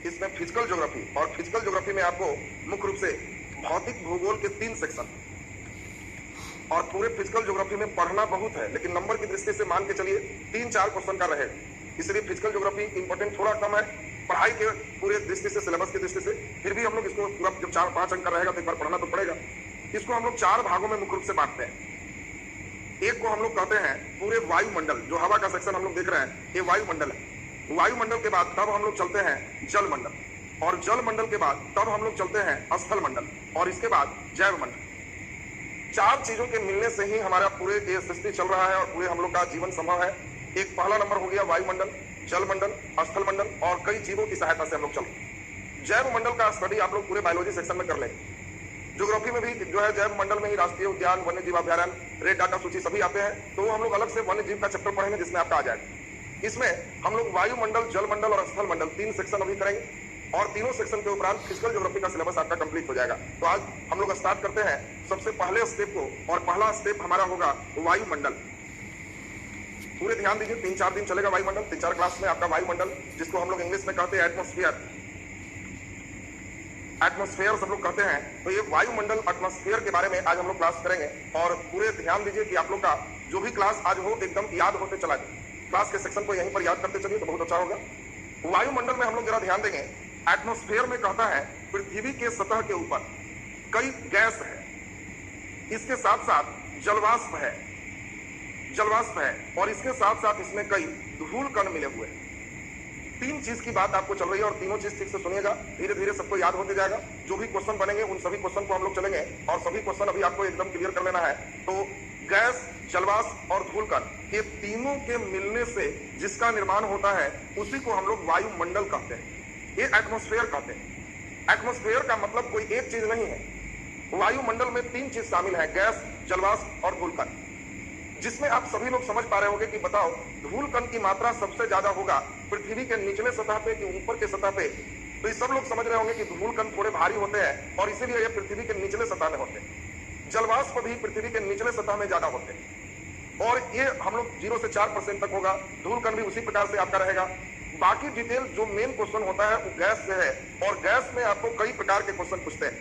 इसमें physical geography, और physical geography में आपको मुख्य रूप से भौतिक भूगोल के 3 सेक्शन, और पूरे फिजिकल ज्योग्राफी में पढ़ना बहुत है, लेकिन नंबर की दृष्टि से मान के चलिए 3-4 क्वेश्चन का रहे, इसलिए फिजिकल ज्योग्राफी इंपॉर्टेंट थोड़ा कम है पढ़ाई के पूरे दृष्टि से, सिलेबस की दृष्टि से। फिर भी हम लोग इसको पूरा जब 4-5 अंक का रहेगा तो एक बार पढ़ना तो पड़ेगा। इसको हम लोग 4 भागों में मुख्य रूप से बांटते हैं। एक को हम लोग कहते हैं पूरे वायुमंडल, जो हवा का सेक्शन हम लोग देख रहे हैं ये वायुमंडल है। वायुमंडल के बाद तब हम लोग चलते हैं जलमंडल, और जलमंडल के बाद तब हम लोग चलते हैं स्थल मंडल, और इसके बाद जैव मंडल। 4 चीजों के मिलने से ही हमारा पूरे ये सृष्टि चल रहा है और पूरे हम लोग का जीवन संभव है। एक पहला नंबर हो गया वायुमंडल, जलमंडल, स्थल मंडल, और कई जीवों की सहायता से हम लोग चल रहे हैं। जैव मंडल का स्टडी आप लोग पूरे बायोलॉजी सेक्शन में कर लेंगे। ज्योग्राफी में भी जो है जैव मंडल में ही राष्ट्रीय उद्यान, वन्य जीव अभ्यारण्य, रेड डाटा सूची सभी आते हैं, तो हम लोग अलग से वन्य जीव का चैप्टर पढ़ेंगे जिसमें आपका आ जाएगा। इसमें हम लोग वायुमंडल, जलमंडल और स्थल मंडल 3 सेक्शन अभी करेंगे, और तीनों सेक्शन के उपरांत फिजिकल ज्योग्राफी का सिलेबस आपका कंप्लीट हो जाएगा। तो आज हम लोग स्टार्ट करते हैं सबसे पहले स्टेप को, और पहला स्टेप हमारा होगा वायुमंडल। पूरे ध्यान दीजिए, 3-4 दिन चलेगा वायुमंडल, 3-4 क्लास में आपका वायुमंडल, जिसको हम लोग इंग्लिश में कहते हैं एटमॉस्फेयर, एटमॉस्फेयर सब लोग कहते हैं। तो ये वायुमंडल, एटमॉस्फेयर के बारे में आज हम लोग क्लास करेंगे, और पूरे ध्यान दीजिए कि आप लोग का जो भी क्लास आज हो एकदम याद होते चला जाए। क्लास के सेक्शन को यहीं पर याद करते चलिए तो बहुत अच्छा होगा। वायुमंडल में हम लोग जरा ध्यान देंगे, एटमॉस्फेयर में कहता है पृथ्वी के सतह के ऊपर कई गैस है, इसके साथ साथ जलवाष्प है, और इसके साथ साथ इसमें कई धूल कण मिले हुए हैं। 3 चीज की बात आपको चल रही है, और तीनों चीज ठीक से सुनिएगा, धीरे धीरे सबको याद होते जाएगा। जो भी क्वेश्चन बनेंगे उन सभी क्वेश्चन को हम लोग चलेंगे, और सभी क्वेश्चन अभी आपको एकदम क्लियर कर लेना है। तो गैस, जलवाष्प और धूल कण, ये तीनों के मिलने से जिसका निर्माण होता है उसी को हम लोग वायुमंडल कहते हैं, ये एटमॉस्फेयर कहते हैं। एटमॉस्फेयर का मतलब कोई एक चीज नहीं है, वायुमंडल में 3 चीज शामिल है, गैस, जलवाष्प और धूल कण, जिसमें आप सभी लोग समझ पा रहे होंगे कि बताओ धूल कण की मात्रा सबसे ज्यादा होगा पृथ्वी के निचले सतह पे कि ऊपर के सतह पे। तो ये सब लोग समझ रहे होंगे कि धूल कण थोड़े भारी होते हैं और इसीलिए ये पृथ्वी के निचले सतह में होते हैं। जलवाष्प भी पृथ्वी के निचले सतह में ज्यादा होते हैं, और ये हम लोग 0 से 4% तक होगा। धूल कण भी उसी प्रकार से आपका रहेगा। बाकी डिटेल जो मेन क्वेश्चन होता है वो गैस से है, और गैस में आपको कई प्रकार के क्वेश्चन पूछते हैं।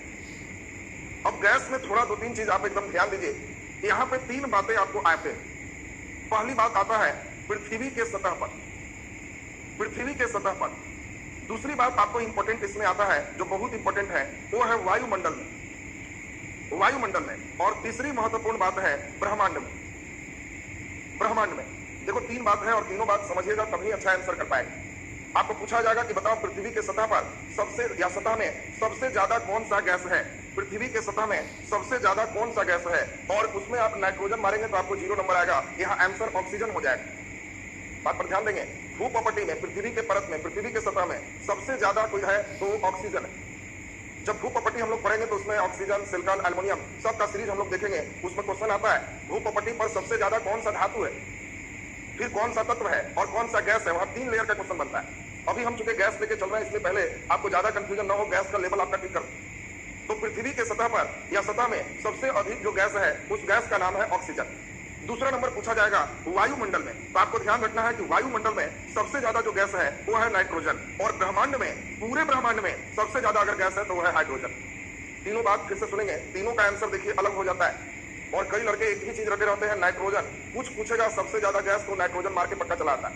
अब गैस में थोड़ा 2-3 चीज आप एकदम ध्यान दीजिए। यहाँ पे 3 बातें आपको आते हैं। पहली बात आता है पृथ्वी के सतह पर, पृथ्वी के सतह पर। दूसरी बात आपको इंपॉर्टेंट इसमें आता है, जो बहुत इंपॉर्टेंट है, वो है वायुमंडल में, वायुमंडल में। और तीसरी महत्वपूर्ण बात है ब्रह्मांड में, ब्रह्मांड में। देखो 3 बात है, और तीनों बात समझिएगा तभी अच्छा आंसर कर पाएंगे। आपको पूछा जाएगा कि बताओ पृथ्वी के सतह पर सबसे या सतह में सबसे ज्यादा कौन सा गैस है, पृथ्वी के सतह में सबसे ज्यादा कौन सा गैस है, और उसमें आप नाइट्रोजन मारेंगे तो आपको 0 नंबर आएगा। यहाँ आंसर ऑक्सीजन हो जाएगा। बात पर ध्यान देंगे, भूप्रपटी में, पृथ्वी के परत में, पृथ्वी के सतह में सबसे ज्यादा कोई है तो ऑक्सीजन है। जब भूप्रपटी हम लोग पढ़ेंगे तो उसमें ऑक्सीजन, सिलिकॉन, एल्युमिनियम सबका सीरीज हम लोग देखेंगे। उसमें क्वेश्चन आता है भूप्रपटी पर सबसे ज्यादा कौन सा धातु है, फिर कौन सा तत्व है, और कौन सा गैस है। वहां 3 लेयर का क्वेश्चन बनता है। अभी हम चूंकि गैस लेके चल रहे हैं, इसलिए पहले आपको ज्यादा कंफ्यूजन ना हो, गैस का लेवल आपका ठीक कर। तो पृथ्वी के सतह पर या सतह में सबसे अधिक जो गैस है उस गैस का नाम है ऑक्सीजन। दूसरा नंबर पूछा जाएगा वायुमंडल में, तो आपको ध्यान रखना है कि वायुमंडल में सबसे ज्यादा जो गैस है वो है नाइट्रोजन, और ब्रह्मांड में, पूरे ब्रह्मांड में सबसे ज्यादा अगर गैस है तो वो है हाइड्रोजन। तीनों बात फिर से सुनेंगे, तीनों का आंसर देखिए अलग हो जाता है। और कई लड़के एक ही चीज रटे रहते हैं, नाइट्रोजन। कुछ पूछेगा सबसे ज्यादा गैस तो नाइट्रोजन मार के पक्का चला आता है।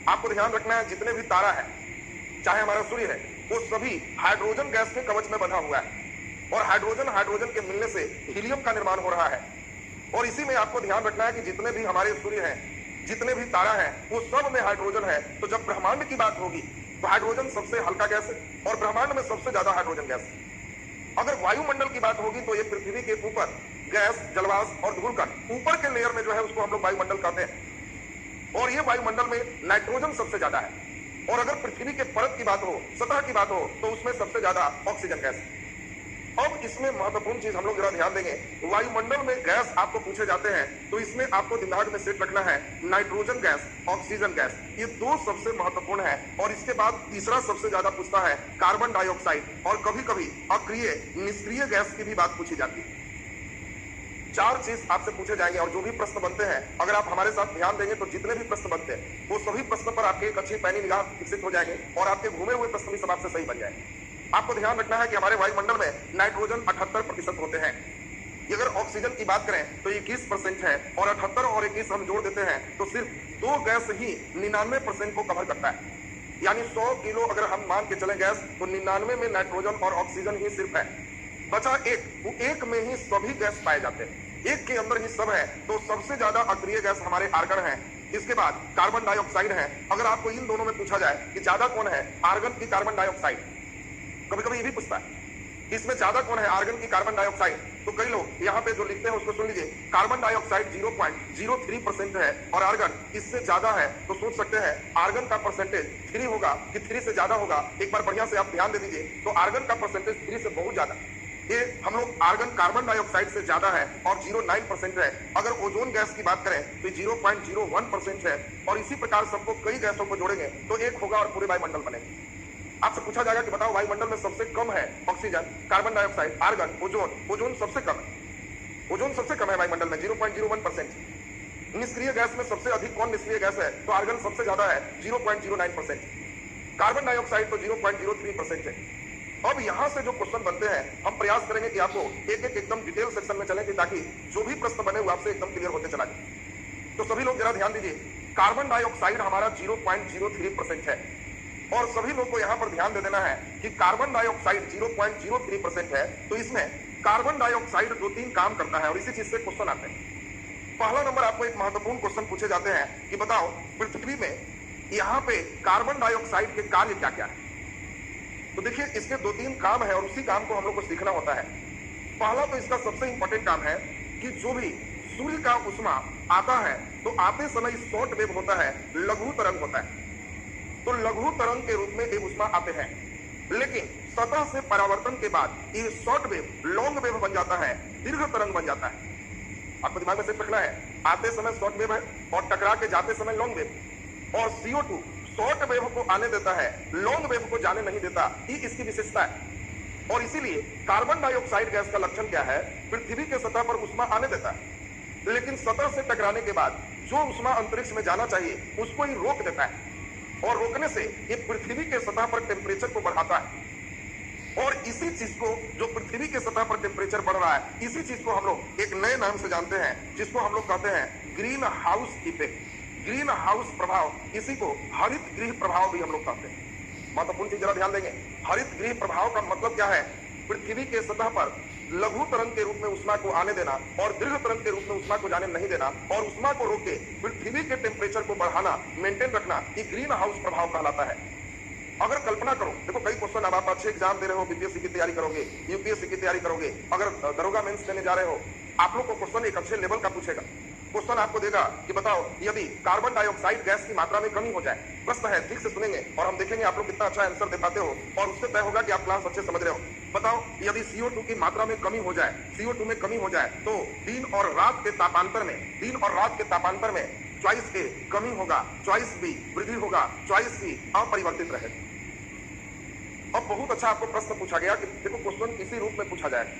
आपको ध्यान रखना है जितने भी तारा है, चाहे हमारा सूर्य है, वो सभी हाइड्रोजन गैस के कवच में बंधा हुआ है, और हाइड्रोजन के मिलने से हीलियम का निर्माण हो रहा है। और इसी में आपको ध्यान रखना है कि जितने भी हमारे सूर्य हैं, जितने भी तारा हैं, वो सब में हाइड्रोजन है। तो जब ब्रह्मांड की बात होगी तो हाइड्रोजन सबसे हल्का गैस है, और ब्रह्मांड में सबसे ज्यादा हाइड्रोजन गैस है। अगर वायुमंडल की बात होगी तो ये पृथ्वी के ऊपर गैस, जलवाष्प और धूल कण, ऊपर के लेयर में जो है उसको हम लोग वायुमंडल कहते हैं, और ये वायुमंडल में नाइट्रोजन सबसे ज्यादा है। और अगर पृथ्वी के परत की बात हो, सतह की बात हो, तो उसमें सबसे ज्यादा ऑक्सीजन गैस है। अब इसमें महत्वपूर्ण चीज हम लोग जरा ध्यान देंगे, वायुमंडल में गैस आपको पूछे जाते हैं तो इसमें आपको दिमाग में सेट रखना है नाइट्रोजन गैस, ऑक्सीजन गैस, ये 2 सबसे महत्वपूर्ण है। और इसके बाद तीसरा सबसे ज्यादा पूछता है कार्बन डाइऑक्साइड, और कभी कभी अक्रिय, निष्क्रिय गैस की भी बात पूछी जाती है। 4 चीज आपसे पूछे जाएंगे और जो भी प्रश्न बनते हैं अगर आप हमारे साथ ध्यान देंगे तो जितने भी प्रश्न बनते हैं वो सभी प्रश्न पर आपकी एक अच्छी पैनी निगाह विकसित हो जाएंगे और आपके घूमे हुए प्रश्न भी सब आपसे सही बन जाएंगे। आपको ध्यान रखना है कि हमारे वायुमंडल में नाइट्रोजन 78% होते हैं। ये अगर ऑक्सीजन की बात करें तो 21% है और 78 और 21 हम जोड़ देते हैं तो सिर्फ 2 गैस ही 99% को कवर करता है। यानी 100 किलो अगर हम मान के चले गैस तो 99 में नाइट्रोजन और ऑक्सीजन ही सिर्फ है, बचा एक, वो एक में ही सभी गैस पाए जाते हैं, एक के अंदर ही सब है। तो सबसे ज्यादा अक्रिय गैस हमारे आर्गन है, इसके बाद कार्बन डाइऑक्साइड है। अगर आपको इन दोनों में पूछा जाए कि ज्यादा कौन है, आर्गन की कार्बन डाइऑक्साइड, कभी कभी ये भी पूछता है इसमें ज्यादा कौन है, आर्गन की कार्बन डाइऑक्साइड। तो कई लोग यहाँ पे जो लिखते हैं उसको सुन लीजिए, कार्बन डाइऑक्साइड 0.03% है और आर्गन इससे ज्यादा है। तो सोच सकते हैं आर्गन का परसेंटेज 3 होगा कि 3 से ज्यादा होगा। एक बार बढ़िया से आप ध्यान दे दीजिए, तो आर्गन का परसेंटेज 3 से बहुत ज्यादा। ये हम लोग आर्गन कार्बन डाइऑक्साइड से ज्यादा है और 0.9% है। अगर ओजोन गैस की बात करें तो 0.01% है और इसी प्रकार सबको कई गैसों को जोड़ेंगे तो एक होगा और पूरे वायुमंडल बनेंगे। आपसे पूछा जाएगा कि बताओ वायुमंडल में सबसे कम है oxygen, carbon dioxide, argon, ozone. Ozone सबसे कम है, ओजोन सबसे कम है वायुमंडल में 0.01%। निष्क्रिय गैस में सबसे अधिक कौन निष्क्रिय गैस है, तो आर्गन सबसे ज्यादा है 0.09%, कार्बन डाइऑक्साइड तो 0.03% है। अब यहां से जो क्वेश्चन बनते हैं हम प्रयास करेंगे कि आपको एक एक एकदम डिटेल सेक्शन में चलेंगे ताकि जो भी प्रश्न बने वो आपसे एकदम क्लियर होते चला जाए। तो सभी लोग जरा ध्यान दीजिए, कार्बन डाइऑक्साइड हमारा 0.03% है और सभी लोग को यहां पर ध्यान दे देना है कि कार्बन डाइऑक्साइड 0.03% है। तो इसमें कार्बन डाइऑक्साइड 2-3 काम करता है और इसी चीज से क्वेश्चन आते हैं। पहला नंबर आपको एक महत्वपूर्ण क्वेश्चन पूछे जाते हैं कि बताओ पृथ्वी में यहां पे कार्बन डाइऑक्साइड के कार्य क्या क्या है। तो देखिए इसके 2-3 काम है और उसी काम को हम लोग को सीखना होता है। पहला तो इसका सबसे इंपॉर्टेंट काम है कि जो भी सूर्य का उष्मा आता है तो आते समय शॉर्ट वेव होता है, लघु तरंग होता है। तो लघु तरंग के रूप में ये उष्मा आते हैं, लेकिन सतह से परावर्तन के बाद ये शॉर्ट वेव लॉन्ग वेव बन जाता है, दीर्घ तरंग बन जाता है। आपको दिमाग में सिर्फ रखना है, आते समय शॉर्ट वेव है और टकरा के जाते समय लॉन्ग वेव। और CO2 शॉर्ट वेव को आने देता है, लॉन्ग वेव को जाने नहीं देता, ये इसकी विशेषता है। और इसीलिए कार्बन डाइऑक्साइड गैस का लक्षण क्या है, पृथ्वी के सतह पर उष्मा आने देता है, लेकिन सतह से टकराने के बाद जो उष्मा अंतरिक्ष में जाना चाहिए उसको ही रोक देता है और रोकने से ये पृथ्वी के सतह पर टेम्परेचर को बढ़ाता है। और इसी चीज को, जो पृथ्वी के सतह पर टेम्परेचर बढ़ रहा है, इसी चीज को हम लोग एक नए नाम से जानते हैं जिसको हम लोग कहते हैं green house effect, green house प्रभाव। इसी को हरित गृह प्रभाव भी हम लोग कहते हैं। महत्वपूर्ण चीज जरा ध्यान देंगे, हरित गृह प्रभाव का मतलब क्या है, पृथ्वी के सतह पर लघु तरंग के रूप में उष्मा को आने देना और दीर्घ तरंग के रूप में उष्मा को जाने नहीं देना और उष्मा को रोक के पृथ्वी के टेम्परेचर को बढ़ाना, मेंटेन रखना, ये ग्रीन हाउस प्रभाव कहलाता है। अगर कल्पना करो, देखो कई क्वेश्चन, अब आप अच्छे एग्जाम दे रहे हो, बीपीएससी की तैयारी करोगे, यूपीएससी की तैयारी करोगे, अगर दरोगा मेंस देने जा रहे हो, आप लोग को क्वेश्चन एक अच्छे लेवल का पूछेगा। क्वेश्चन आपको देगा कि बताओ यदि कार्बन डाइऑक्साइड गैस की मात्रा में कमी हो जाए, प्रश्न है, ठीक से सुनेंगे और हम देखेंगे आप लोग कितना अच्छा आंसर दे पाते हो और उससे तय होगा कि आप क्लास अच्छे समझ रहे हो। बताओ यदि CO2 की मात्रा में कमी हो जाए, CO2 में कमी हो जाए तो दिन और रात के तापांतर में, दिन और रात के तापांतर में चॉइस ए कमी होगा, चॉइस बी वृद्धि होगा, चॉइस सी अपरिवर्तित रहेगा। अब बहुत अच्छा आपको प्रश्न पूछा गया कि देखो क्वेश्चन इसी रूप में पूछा जाए।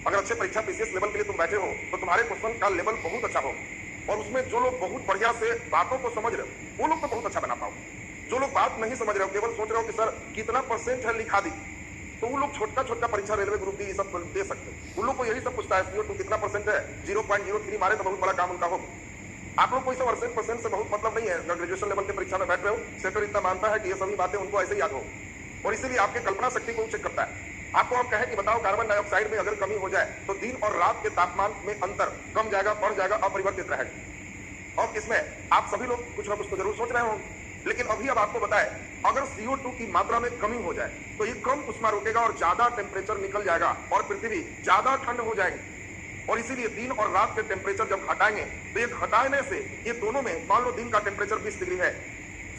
अगर अच्छे परीक्षा पीसीएस लेवल के लिए तुम बैठे हो तो तुम्हारे क्वेश्चन का लेवल बहुत अच्छा हो और उसमें जो लोग बहुत बढ़िया से बातों को समझ रहे हो वो लोग तो बहुत अच्छा बना पाओ। जो लोग बात नहीं समझ रहे हो, केवल सोच रहे हो कि सर कितना % है लिखा दी, तो वो लोग छोटा छोटा परीक्षा, रेलवे ग्रुप डी, ये सब दे सकते हैं। उन लोग को यही सब पूछता है CO2 कितना % है, 0.03 मारे तो बहुत बड़ा काम उनका हो। आप लोग को इस 80% से बहुत मतलब नहीं है। अगर ग्रेजुएशन लेवल के परीक्षा में बैठ रहे हो, सेटर इतना मानता है कि ये सभी बातें उनको ऐसे ही याद हो और इसीलिए आपके कल्पना शक्ति को चेक करता है। आपको हम कहें कि बताओ कार्बन डाइऑक्साइड में अगर कमी हो जाए तो दिन और रात के तापमान में अंतर कम जाएगा, बढ़ जाएगा, अपरिवर्तित रहेगा। और इसमें आप सभी लोग कुछ ना कुछ तो जरूर सोच रहे होंगे, लेकिन अभी अब आपको बताएं, अगर CO2 की मात्रा में कमी हो जाए तो ये कम उष्मा रोकेगा और ज्यादा टेम्परेचर निकल जाएगा और पृथ्वी ज्यादा ठंड हो जाएगी। और इसीलिए दिन और रात के टेम्परेचर जब घटाएंगे तो ये घटाने से ये दोनों में, मान लो दिन का टेम्परेचर 20 डिग्री है,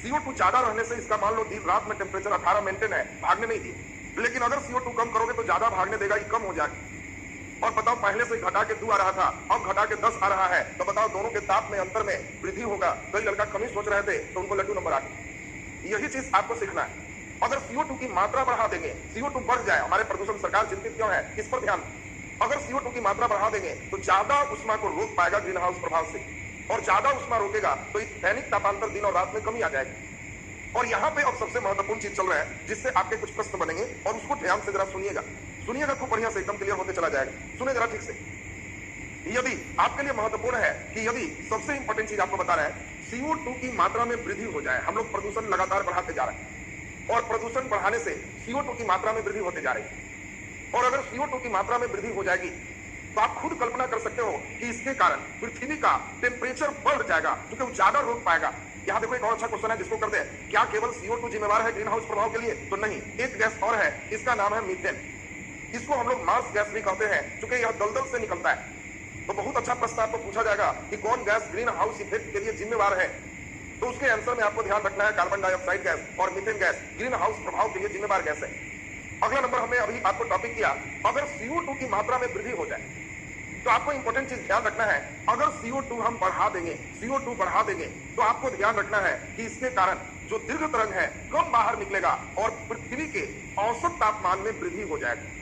CO2 ज्यादा रहने से इसका मान लो दिन रात में टेम्परेचर 18 मेंटेन है, भागने नहीं दिए। लेकिन अगर CO2 कम करोगे तो ज्यादा भागने देगा, ये कम हो जाएगा। और बताओ पहले से घटा के 2 आ रहा था, अब घटा के 10 आ रहा है, तो बताओ दोनों के ताप में अंतर में वृद्धि होगा। कई लड़का कमी सोच रहे थे तो उनको लड्डू नंबर आ गए। यही चीज आपको सीखना है। अगर CO2 की मात्रा बढ़ा देंगे, CO2 बढ़ जाए, हमारे प्रदूषण, सरकार चिंतित क्यों है, इस पर ध्यान। अगर CO2 की मात्रा बढ़ा देंगे तो ज्यादा उष्मा को रोक पाएगा ग्रीन हाउस प्रभाव से, और ज्यादा उष्मा रोकेगा तो इस दैनिक तापांतर दिन और रात में कमी आ जाएगी। और यहाँ पे अब सबसे महत्वपूर्ण चीज चल रहा है जिससे आपके कुछ प्रश्न बनेंगे, और उसको ध्यान से जरा सुनिएगा खूब बढ़िया से, एकदम क्लियर होते चला जाएगा। सुने जरा ठीक से। यदि आपके लिए महत्वपूर्ण है कि यदि सबसे इंपॉर्टेंट चीज आपको बता रहा है, CO2 की मात्रा में वृद्धि हो जाए। हम लोग प्रदूषण लगातार बढ़ाते जा रहे हैं और प्रदूषण बढ़ाने से CO2 की मात्रा में वृद्धि होते जा रही है, और अगर CO2 की मात्रा में वृद्धि हो जाएगी तो आप खुद कल्पना कर सकते हो कि इसके कारण पृथ्वी का टेम्परेचर बढ़ जाएगा, क्योंकि वो ज्यादा रोक पाएगा। यहाँ देखो एक और अच्छा क्वेश्चन है जिसको करते हैं, क्या केवल CO2 जिम्मेवार है ग्रीन हाउस प्रभाव के लिए? तो नहीं, एक गैस और है, इसका नाम है मीथेन। इसको हम लोग मार्स गैस भी कहते हैं, क्योंकि यह दलदल से निकलता है। तो बहुत अच्छा प्रश्न आपको पूछा जाएगा कि कौन गैस ग्रीन हाउस इफेक्ट के लिए जिम्मेवार है, तो उसके आंसर में आपको ध्यान रखना है कार्बन डाइऑक्साइड गैस और मीथेन गैस ग्रीन हाउस प्रभाव के लिए जिम्मेवार गैस है। अगला नंबर हमने अभी आपको टॉपिक किया, अगर CO2 की मात्रा में वृद्धि हो जाए तो आपको इंपॉर्टेंट चीज ध्यान रखना है, अगर CO2 हम बढ़ा देंगे तो आपको ध्यान रखना है कि इसके कारण जो दीर्घ तरंग है कम बाहर निकलेगा और पृथ्वी के औसत तापमान में वृद्धि हो जाएगी।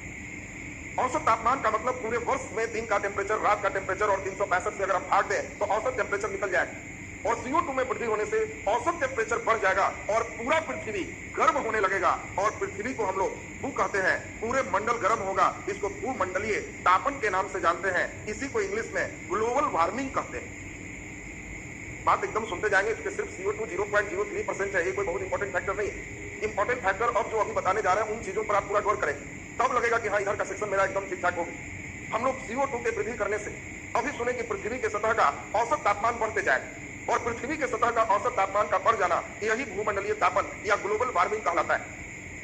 औसत तापमान का मतलब पूरे वर्ष में दिन का टेम्परेचर, रात का टेम्परेचर और 365 से अगर हम भाग दें तो औसत टेम्परेचर निकल जाएगा, और CO2 में वृद्धि होने से औसत टेम्परेचर बढ़ जाएगा और पूरा पृथ्वी गर्म होने लगेगा। और पृथ्वी को हम लोग भू कहते हैं, पूरे मंडल गर्म होगा, इसको भूमंडलीय तापन के नाम से जानते हैं। इसी को इंग्लिश में ग्लोबल वार्मिंग कहते हैं। बात एकदम सुनते जाएंगे, इसके सिर्फ CO2 0.03% है, ये कोई बहुत इंपॉर्टेंट फैक्टर नहीं है। इंपॉर्टेंट फैक्टर अब जो अभी बताने जा रहे हैं उन चीजों पर आप पूरा गौर करें, तब लगेगा कि हाँ इधर का सेक्शन मेरा एकदम ठीक ठाक होगा। हम लोग CO2 के वृद्धि करने से अभी सुने कि पृथ्वी के सतह का औसत तापमान बढ़ते जाएगा, और पृथ्वी के सतह का औसत तापमान का बढ़ जाना यही भूमंडलीय तापन या ग्लोबल वार्मिंग कहलाता है।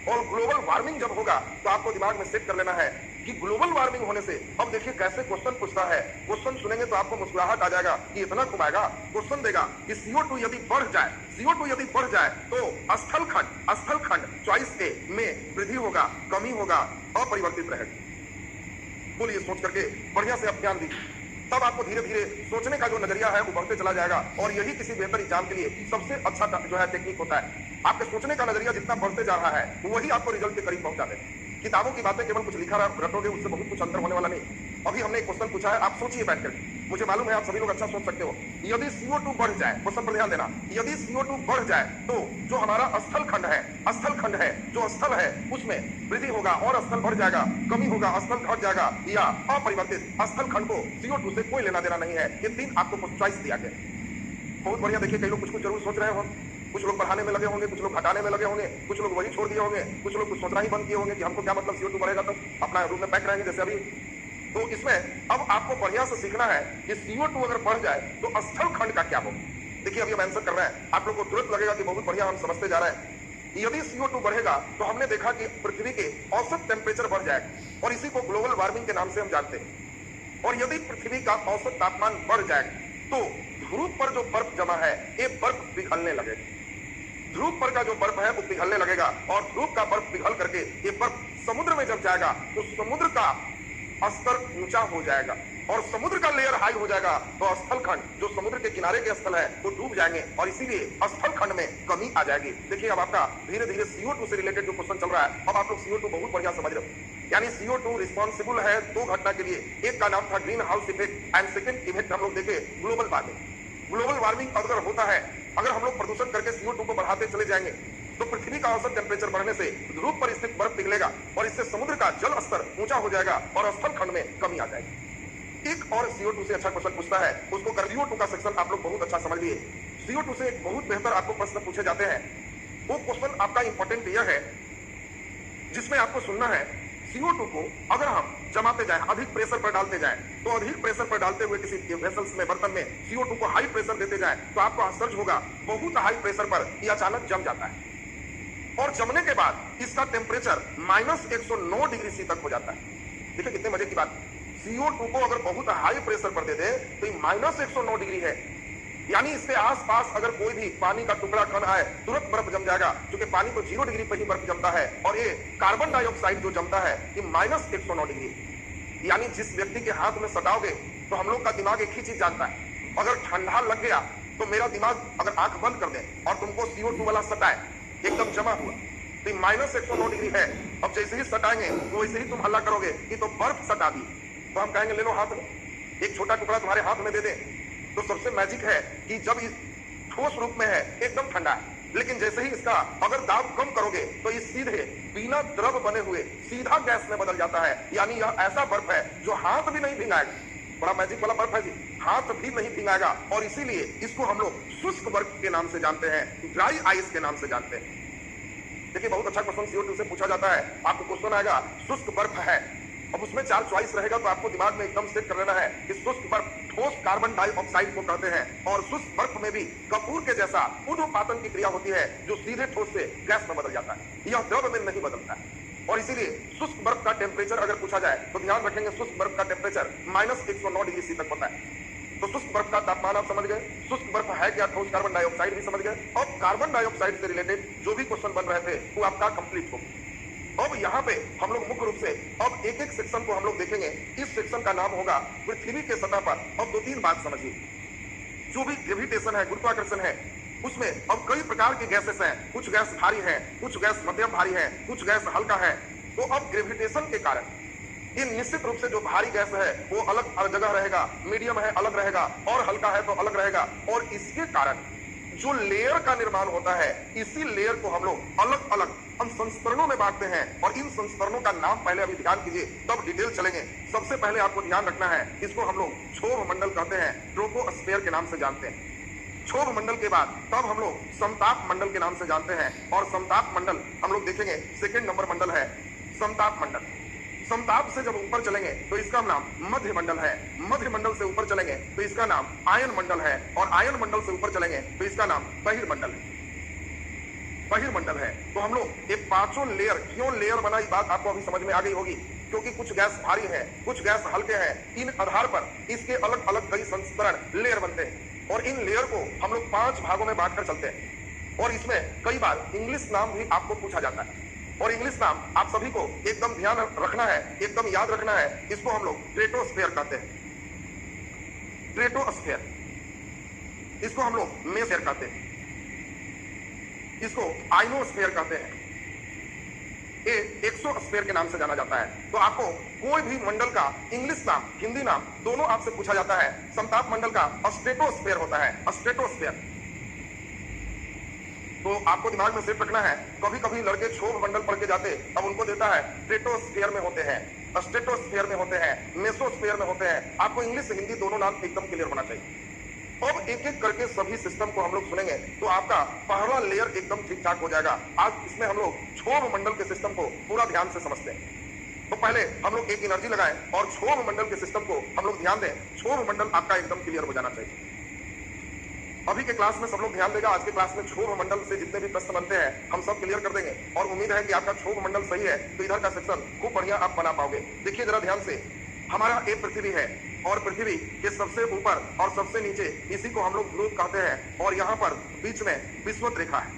और ग्लोबल वार्मिंग जब होगा तो आपको दिमाग में सेट कर लेना है कि ग्लोबल वार्मिंग होने से, अब देखिए कैसे क्वेश्चन पूछता है, क्वेश्चन सुनेंगे तो आपको मुस्कुराहट आ जाएगा कि इतना घुमाएगा। क्वेश्चन देगा कि CO2 यदि बढ़ जाए तो स्थल खंड चॉइस ए में वृद्धि होगा, कमी होगा, अपरिवर्तित रहेगा। बोलिए सोच करके बढ़िया से आप ध्यान दीजिए, तब आपको धीरे धीरे सोचने का जो नजरिया है वो बढ़ते चला जाएगा। और यही किसी बेहतर एग्जाम के लिए सबसे अच्छा जो है टेक्निक होता है। आपके सोचने का नजरिया जितना बढ़ते जा रहा है वही आपको रिजल्ट के करीब पहुंचा देगा। किताबों की बातें केवल कुछ लिखा रटोगे उससे बहुत कुछ अंतर होने वाला नहीं। अभी हमने एक क्वेश्चन पूछा है, आप सोचिए बैठ करके, मुझे मालूम है आप सभी लोग अच्छा सोच सकते हो। यदि CO2 बढ़ जाए, क्वेश्चन पर ध्यान देना, यदि CO2 बढ़ जाए तो जो हमारा स्थल खंड है, जो स्थल है उसमें वृद्धि होगा और स्थल बढ़ जाएगा, कमी होगा, स्थल घट जाएगा, या अपरिवर्तित स्थल खंड को CO2 से कोई लेना देना नहीं है। ये तीन आपको चॉइस दिया गया। बहुत बढ़िया। देखिए कई लोग कुछ जरूर सोच रहे हो, कुछ लोग बढ़ाने में लगे होंगे, कुछ लोग घटाने में लगे होंगे, कुछ लोग वही छोड़ दिए होंगे, कुछ लोग कुछ सोचना ही बंद किए होंगे कि हमको क्या मतलब CO2 बढ़ेगा तो अपना रूम में पैक रहेंगे जैसे अभी। तो इसमें अब आपको बढ़िया से सीखना है कि CO2 अगर बढ़ जाए तो स्थल खंड का क्या होगा। देखिए अभी हम आंसर कर रहे हैं, आप लोग को तुरंत लगेगा कि बहुत बढ़िया हम समझते जा रहे हैं। यदि CO2 बढ़ेगा तो हमने देखा कि पृथ्वी के औसत टेम्परेचर बढ़ जाएगा, और इसी को ग्लोबल वार्मिंग के नाम से हम जानते हैं। और यदि पृथ्वी का औसत तापमान बढ़ जाएगा तो ध्रुव पर जो बर्फ जमा है ये बर्फ पिघलने लगेगा। ध्रुव पर का जो बर्फ है वो पिघलने लगेगा, और ध्रुव का बर्फ पिघल करके ये बर्फ समुद्र में जब जाएगा तो समुद्र का स्तर ऊंचा हो जाएगा, और समुद्र का लेयर हाई हो जाएगा तो स्थल खंड जो समुद्र के किनारे के स्थल है वो डूब जाएंगे, और इसीलिए स्थल खंड में कमी आ जाएगी। देखिए अब आपका धीरे धीरे CO2 से रिलेटेड जो क्वेश्चन चल रहा है, अब आप लोग CO2 बहुत बढ़िया समझ रहे हो। यानी CO2 रिस्पॉन्सिबल है दो घटना के लिए, एक का नाम था green house effect and second effect हम लोग देखे ग्लोबल वार्मिंग। ग्लोबल वार्मिंग अगर होता है, अगर हम लोग प्रदूषण करके CO2 को बढ़ाते चले जाएंगे तो पृथ्वी का औसत टेम्परेचर बढ़ने से ध्रुव पर स्थित बर्फ पिघलेगा, और इससे समुद्र का जल स्तर ऊंचा हो जाएगा और स्थल खंड में कमी आ जाएगी। एक और CO2 से अच्छा क्वेश्चन पूछता है, उसको कर CO2 का सेक्शन आप लोग बहुत अच्छा समझ लिए। CO2 से एक बहुत बेहतर आपको प्रश्न पूछे जाते हैं, वो क्वेश्चन आपका इंपॉर्टेंट यह है जिसमें आपको सुनना है CO2 को अगर हम जमाते जाएं, अधिक प्रेशर पर डालते जाएं, तो अधिक प्रेशर पर डालते हुए किसी वेसल्स में, बर्तन में CO2 को हाई प्रेशर देते जाएं तो आपको आश्चर्य होगा, बहुत हाई प्रेशर पर यह अचानक जम जाता है, और जमने के बाद इसका टेम्परेचर -109 डिग्री सी तक हो जाता है। देखिए कितने मजे की बात, CO2 को अगर बहुत हाई प्रेशर पर दे दे तो ये -109 डिग्री है, यानी इसके आसपास अगर कोई भी पानी का टुकड़ा कण आए तुरंत बर्फ जम जाएगा, क्योंकि पानी तो 0 डिग्री पर ही बर्फ जमता है, और ये कार्बन डाइऑक्साइड जो जमता है ये -109 डिग्री। यानी जिस व्यक्ति के हाथ में सटाओगे तो हम लोग का दिमाग एक ही चीज जानता है, अगर ठंडा लग गया तो मेरा दिमाग अगर आंख बंद कर दे और तुमको CO2 वाला सटाए एकदम जमा हुआ तो -109 डिग्री है, अब जैसे ही सटाएंगे तो वैसे ही तुम हल्ला करोगे कि तो बर्फ सटा दी। तो हम कहेंगे ले लो हाथ में, एक छोटा टुकड़ा तुम्हारे हाथ में दे दें। तो सबसे मैजिक है कि जब इस ठोस रूप में है, एकदम ठंडा है, लेकिन जैसे ही इसका अगर दाब कम करोगे तो इस सीधे बिना द्रव बने हुए सीधा गैस में बदल जाता है। यानी यह ऐसा बर्फ है जो हाथ भी नहीं भिंगाएगा। बड़ा मैजिक वाला बर्फ है जी, हाथ भी नहीं भिंगाएगा। और इसीलिए इसको हम लोग शुष्क बर्फ के नाम से जानते हैं, ड्राई आइस के नाम से जानते हैं। देखिए बहुत अच्छा क्वेश्चन CO2 से पूछा जाता है, आपको क्वेश्चन आएगा शुष्क बर्फ है, अब उसमें 4 चॉइस रहेगा तो आपको दिमाग में एकदम सेट कर लेना है कि शुष्क बर्फ ठोस कार्बन डाइऑक्साइड को कहते हैं, और शुष्क बर्फ में भी कपूर के जैसा ऊर्ध्वपातन की क्रिया होती है जो सीधे ठोस से गैस में बदल जाता है, यह द्रव में नहीं बदलता है। और इसीलिए शुष्क बर्फ का टेम्परेचर अगर पूछा जाए तो ध्यान रखेंगे शुष्क बर्फ का टेम्परेचर -109 डिग्री C तक होता है। तो शुष्क बर्फ का तापमान आप समझ गए, शुष्क बर्फ है क्या, ठोस कार्बन डाइऑक्साइड भी समझ गए। अब कार्बन डाइऑक्साइड से रिलेटेड जो भी क्वेश्चन बन रहे थे वो आपका कंप्लीट हो। अब यहाँ पे हम लोग मुख्य रूप से अब एक एक सेक्शन को हम लोग देखेंगे। इस सेक्शन का नाम होगा पृथ्वी के सतह पर। अब 2-3 बात समझिए, जो भी ग्रेविटेशन है, गुरुत्वाकर्षण है, उसमें अब कई प्रकार के गैसेस हैं, कुछ गैस भारी है, कुछ गैस मध्यम भारी है, कुछ गैस हल्का है। तो अब ग्रेविटेशन के कारण ये निश्चित रूप से जो भारी गैस है वो अलग जगह रहेगा, मीडियम है अलग रहेगा, और हल्का है तो अलग रहेगा। और इसके कारण जो लेयर का निर्माण होता है, इसी लेयर को हम लोग अलग अलग हम संस्करणों में बांटते हैं। और इन संस्करणों का नाम पहले अभी ध्यान कीजिए, तब डिटेल चलेंगे। सबसे पहले आपको ध्यान रखना है, इसको हम लोग क्षोभ मंडल कहते हैं, ट्रोपोस्फेयर के नाम से जानते हैं। क्षोभ मंडल के बाद तब हम लोग समताप मंडल के नाम से जानते हैं, और समताप मंडल हम लोग देखेंगे सेकंड नंबर मंडल है समताप मंडल। समताप से जब ऊपर चलेंगे तो इसका नाम मध्य मंडल है, मध्य मंडल से ऊपर चलेंगे तो इसका नाम आयन मंडल है, और आयन मंडल से ऊपर चलेंगे तो इसका नाम बहिर्मंडल है, बहिर्मंडल है। तो हम लोग एक 5 लेयर, क्यों लेयर बना, ये बात आपको अभी समझ में आ गई होगी, क्योंकि कुछ गैस भारी है, कुछ गैस हल्के हैं। इन आधार पर इसके अलग अलग कई संस्करण लेयर बनते हैं, और इन लेयर को हम लोग 5 भागों में बांटकर चलते हैं। और इसमें कई बार इंग्लिश नाम भी आपको पूछा जाता है, और इंग्लिश नाम आप सभी को एकदम ध्यान रखना है, एकदम याद रखना है। इसको हम लोग स्ट्रेटोस्फेयर कहते हैं, स्ट्रेटोस्फेयर। इसको हम लोग मेसोस्फेयर कहते हैं, इसको आइनोस्फेयर कहते हैं, ये एक्सोस्फेयर के नाम से जाना जाता है। तो आपको कोई भी मंडल का इंग्लिश नाम, हिंदी नाम दोनों आपसे पूछा जाता है। समताप मंडल का स्ट्रेटोस्फेयर होता है, स्ट्रेटोस्फेयर। तो आपको दिमाग में सेट रखना है, कभी कभी लड़के क्षोभ मंडल पढ़ के जाते, अब उनको देता है स्ट्रेटोस्फेयर में होते हैं, स्ट्रेटोस्फेयर में होते हैं, मेसोस्फेयर में होते हैं। आपको इंग्लिश हिंदी दोनों नाम एकदम क्लियर होना चाहिए। अब एक एक करके सभी सिस्टम को हम लोग सुनेंगे तो आपका पहला लेयर एकदम ठीक ठाक हो जाएगा। आज इसमें हम लोग क्षोभ मंडल के सिस्टम को पूरा ध्यान से समझते हैं। तो पहले हम लोग एक एनर्जी लगाएं और क्षोभ मंडल के सिस्टम को हम लोग ध्यान दें। क्षोभ मंडल आपका एकदम क्लियर हो जाना चाहिए। अभी के क्लास में सब लोग ध्यान देगा, आज के क्लास में क्षोभ मंडल से जितने भी प्रश्न बनते हैं हम सब क्लियर कर देंगे, और उम्मीद है कि आपका क्षोभ मंडल सही है तो इधर का सेक्शन खूब बढ़िया आप बना पाओगे। देखिए जरा ध्यान से, हमारा एक पृथ्वी है, और पृथ्वी के सबसे ऊपर और सबसे नीचे इसी को हम लोग ध्रुव कहते हैं, और यहाँ पर बीच में विषुवत रेखा है।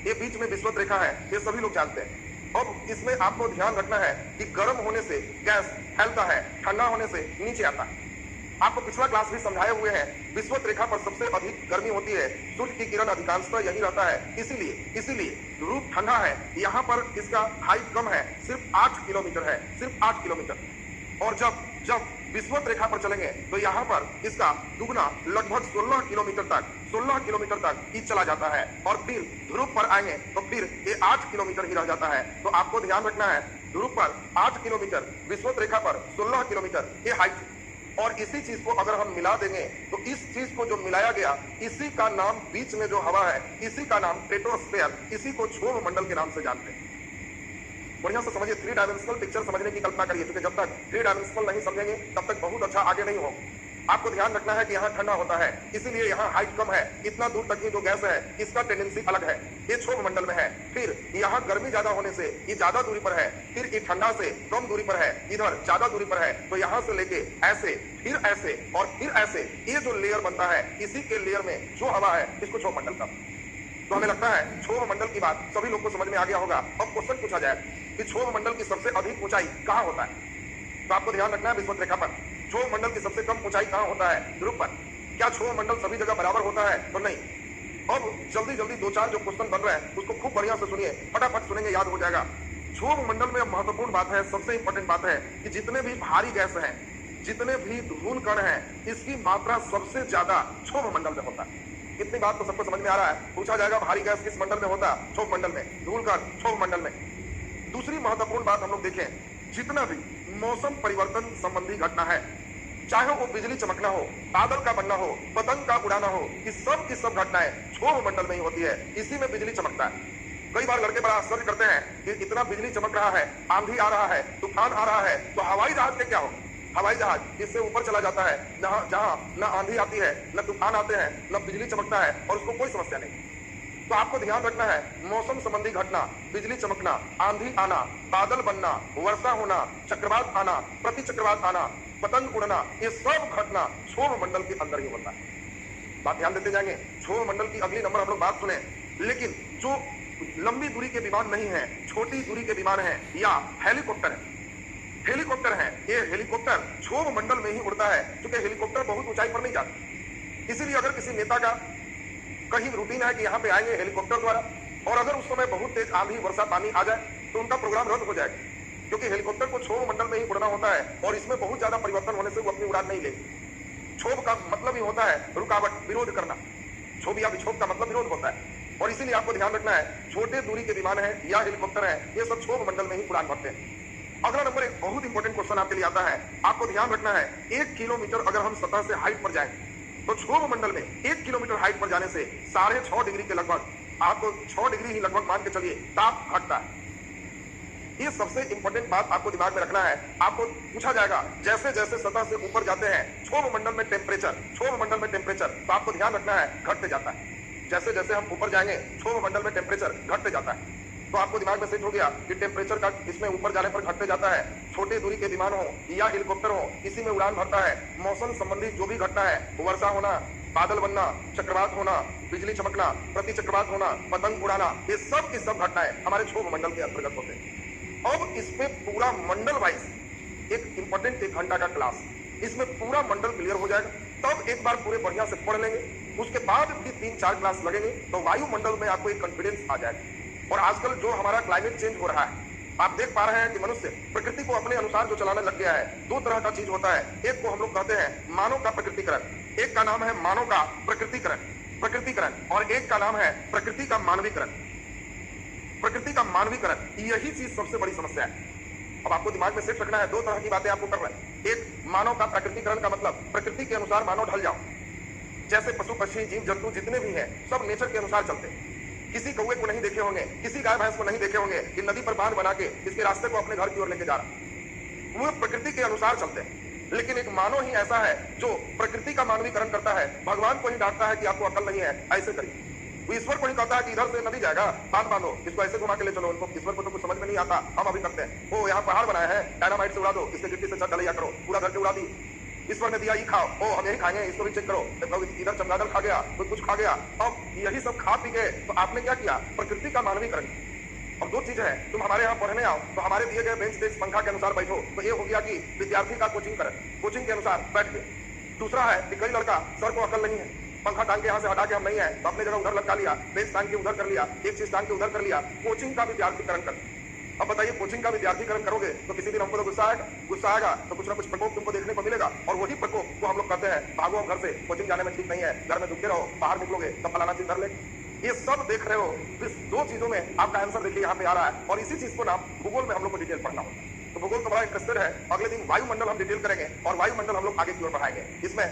ये बीच में विषुवत रेखा है, ये सभी लोग जानते हैं। अब इसमें आपको ध्यान रखना है कि गर्म होने से गैस फैलता है, ठंडा होने से नीचे आता है। आपको पिछला क्लास भी समझाए हुए हैं, विषुवत रेखा पर सबसे अधिक गर्मी होती है, सूर्य की किरण अधिकांशतः यही रहता है, इसीलिए ध्रुव ठंडा है। यहाँ पर इसका हाइट कम है, सिर्फ 8 किलोमीटर है, सिर्फ 8 किलोमीटर। और जब विषुवत रेखा पर चलेंगे तो यहाँ पर इसका दुगना लगभग 16 किलोमीटर तक ये चला जाता है, और फिर ध्रुव पर आएंगे तो फिर ये 8 किलोमीटर ही रह जाता है। तो आपको ध्यान रखना है, ध्रुव पर 8 किलोमीटर, विषुवत रेखा पर 16 किलोमीटर ये हाइट। और इसी चीज को अगर हम मिला देंगे तो इस चीज को जो मिलाया गया, इसी का नाम बीच में जो हवा है, इसी का नाम स्ट्रेटोस्फेयर, इसी को क्षोभ मंडल के नाम से जानते हैं। बढ़िया से समझिए, 3 डायमेंशनल पिक्चर समझने की कल्पना करिए, क्योंकि जब तक 3 डायमेंशनल नहीं समझेंगे तब तक बहुत अच्छा आगे नहीं हो। आपको ध्यान रखना है कि यहाँ ठंडा होता है, इसीलिए यहाँ हाइट कम है, इतना दूर तक की जो गैस है इसका टेंडेंसी अलग है, ये क्षोभ मंडल में है। फिर यहाँ गर्मी ज्यादा होने से ये ज्यादा दूरी पर है, फिर ये ठंडा से कम दूरी पर है, इधर ज्यादा दूरी पर है। तो यहाँ से लेके ऐसे, फिर ऐसे और फिर ऐसे, ये जो लेयर बनता है, इसी के लेयर में जो हवा है इसको क्षोभ मंडल का। तो हमें लगता है क्षोभ मंडल की बात सभी लोग को समझ में आ गया होगा। अब क्वेश्चन पूछा जाए कि क्षोभ मंडल की सबसे अधिक ऊंचाई कहाँ होता है, तो आपको ध्यान रखना है विषुवत रेखा पर क्षोभ मंडल की सबसे कम ऊंचाई कहाँ होता है, ध्रुव पर। क्या क्षोभ मंडल सभी जगह बराबर होता है, तो नहीं। अब जल्दी 2-4 जो क्वेश्चन बन रहे हैं उसको खूब बढ़िया से सुनिए, फटाफट सुनेंगे याद हो जाएगा। क्षोभ मंडल में महत्वपूर्ण बात है, सबसे इंपॉर्टेंट बात है कि जितने भी भारी गैस हैं, जितने भी धूल कण हैं, इसकी मात्रा सबसे ज्यादा क्षोभ मंडल में होता है। इतनी बात तो सबको समझ में आ रहा है। पूछा जाएगा भारी गैस किस मंडल में होता है? क्षोभ मंडल में। धूल कण क्षोभ मंडल में। दूसरी महत्वपूर्ण बात हम लोग देखें, जितना भी मौसम परिवर्तन संबंधी घटना है, चाहे वो बिजली चमकना हो, बादल का बनना हो, पतंग का उड़ाना हो, ये सब की सब घटनाएं क्षोभ मंडल में ही होती है। इसी में बिजली चमकता है। कई बार लड़के बड़ा आश्चर्य करते हैं कि इतना बिजली चमक रहा है, आंधी आ रहा है, तूफान आ रहा है, तो हवाई जहाज के क्या हो? हवाई जहाज इससे ऊपर चला जाता है, जहां न आंधी आती है, न तूफान आते हैं, न बिजली चमकता है, और उसको कोई समस्या नहीं। तो आपको ध्यान रखना है, मौसम संबंधी घटना, बिजली चमकना, आंधी आना, बादल बनना, वर्षा होना, चक्रवात आना, प्रति चक्रवात आना, पतंग उड़ना, ये सब घटना क्षोभ मंडल के अंदर ही होता है। बात ध्यान देते जाएंगे। क्षोभ मंडल की अगली नंबर हम लोग बात सुने। लेकिन जो लंबी दूरी के विमान नहीं है, छोटी दूरी के विमान है, या हेलीकॉप्टर है, हेलीकॉप्टर है, ये हेलीकॉप्टर क्षोभ मंडल में ही उड़ता है, क्योंकि हेलीकॉप्टर बहुत ऊंचाई पर नहीं जाता। इसीलिए अगर किसी नेता का कहीं रूटीन है कि यहाँ पे आएंगे हेलीकॉप्टर द्वारा, और अगर उस समय बहुत तेज आंधी वर्षा पानी आ जाए तो उनका प्रोग्राम रद्द हो जाएगा, क्योंकि हेलीकॉप्टर को क्षोभ मंडल में ही उड़ना होता है, और इसमें बहुत ज्यादा परिवर्तन होने से वो अपनी उड़ान नहीं लेगी। क्षोभ का मतलब ही होता है रुकावट, विरोध करना। क्षोभ या विक्षोभ का मतलब विरोध होता है, और इसीलिए आपको ध्यान रखना है, छोटे दूरी के विमान है या हेलीकॉप्टर है, ये सब क्षोभ मंडल में ही उड़ान भरते हैं। अगला नंबर एक बहुत इंपॉर्टेंट क्वेश्चन आपके लिए आता है। आपको ध्यान रखना है, 1 किलोमीटर अगर हम सतह से हाइट पर जाएं, तो क्षोभ मंडल में 1 किलोमीटर हाइट पर जाने से 6.5 डिग्री के लगभग, आपको 6 डिग्री ही लगभग मान के चलिए, ताप घटता है। ये सबसे इंपॉर्टेंट बात आपको दिमाग में रखना है। आपको पूछा जाएगा, जैसे जैसे सतह से ऊपर जाते हैं क्षोभ मंडल में टेम्परेचर, क्षोभ मंडल में टेम्परेचर, तो आपको ध्यान रखना है घटते जाता है। जैसे जैसे हम ऊपर जाएंगे क्षोभ मंडल में टेम्परेचर घटते जाता है। तो आपको दिमाग में सेट हो गया कि टेम्परेचर का इसमें ऊपर जाने पर घटते जाता है। छोटे दूरी के विमान हो या हेलीकॉप्टर हो, इसी में उड़ान भरता है। मौसम संबंधी जो भी घटना है, वर्षा होना, बादल बनना, चक्रवात होना, बिजली चमकना, प्रति चक्रवात होना, पतंग उड़ाना, ये सब की सब घटनाएं हमारे क्षोभ मंडल के अंतर्गत होते हैं। अब इसमें पूरा मंडल वाइज एक इंपॉर्टेंट 1 घंटा का क्लास, इसमें पूरा मंडल क्लियर हो जाएगा। तब एक बार पूरे बढ़िया से पढ़ लेंगे, उसके बाद भी 3-4 क्लास लगेंगे, तो वायुमंडल में आपको एक कॉन्फिडेंस आ जाएगा। और आजकल जो हमारा क्लाइमेट चेंज हो रहा है, आप देख पा रहे हैं कि मनुष्य प्रकृति को अपने अनुसार जो चलाने लग गया है। 2 तरह का चीज होता है, एक को हम लोग कहते हैं मानव का प्रकृतिकरण, एक का नाम है मानव का प्रकृतिकरण, और एक का नाम है प्रकृति का मानवीकरण। प्रकृति का मानवीकरण, यही चीज सबसे बड़ी समस्या है। अब आपको दिमाग में सेट रखना है, 2 तरह की बातें आपको कर रहे हैं। एक मानव का प्राकृतिकरण का मतलब प्रकृति के अनुसार मानव ढल जाओ। जैसे पशु पक्षी जीव जंतु जितने भी हैं, सब नेचर के अनुसार चलते हैं। किसी कौवे को नहीं देखे होंगे, किसी गाय भैंस को नहीं देखे होंगे कि नदी पर बांध बना के इसके रास्ते को अपने घर की ओर लेके जा रहा। वो प्रकृति के अनुसार चलते हैं। लेकिन एक मानव ही ऐसा है जो प्रकृति का मानवीकरण करता है। भगवान को ही डांटता है कि आपको अकल नहीं है, ऐसे करिए। वो ईश्वर को ही कहता है कि इधर से नदी जाएगा, बांध बांधो, इसको ऐसे घुमा के ले चलो। उनको ईश्वर को तो कुछ समझ में नहीं आता, हम अभी करते हैं। वो यहाँ पहाड़ बनाया है, डायनामाइट से उड़ा दो, इससे गिट्टी से छत ढलैया करो, पूरा घर के उड़ा दी। ईश्वर ने दिया, ये खाओ, ओ हम यही खाएंगे, इसको भी चेक करो। इधर चमगादड़ खा गया, कुछ खा गया, अब यही सब खा पी गए, तो आपने क्या किया? प्रकृति का मानवीकरण। अब 2 चीज है, तुम हमारे यहाँ पढ़ने आओ तो हमारे दिए गए बेंच डेस्क पंखा के अनुसार बैठो, तो ये हो गया कि विद्यार्थी का कोचिंग करें, कोचिंग के अनुसार बैठ गए। दूसरा है कि कई लड़का सर को अकल नहीं है, पंखा टांग के यहाँ से हटा के हम नहीं है तो अपने जगह उधर लटका लिया, बेंच टांग के उधर कर लिया, एक चीज टांग के उधर कर लिया, कोचिंग का विद्यार्थीकरण कर। अब बताइए, कोचिंग का विद्यार्थीकरण करोगे तो किसी दिन हमको तो गुस्सा आएगा तो कुछ ना कुछ प्रकोप तुमको देखने को मिलेगा, और वही प्रकोप को हम लोग कहते हैं भागो घर से, कोचिंग जाने में ठीक नहीं है, घर में दुखे रहो, बाहर निकलोगे तो फलाना चीज कर ले। ये सब देख रहे हो, इस 2 चीजों में आपका आंसर देखिए यहाँ पे आ रहा है। और इसी चीज को नाम भूगोल में हम लोग को डिटेल पढ़ना होता है। तो भूगोल तो बड़ा इंटरेस्टेड है। अगले दिन वायुमंडल हम डिटेल करेंगे, और वायुमंडल हम लोग आगे की ओर बढ़ाएंगे। इसमें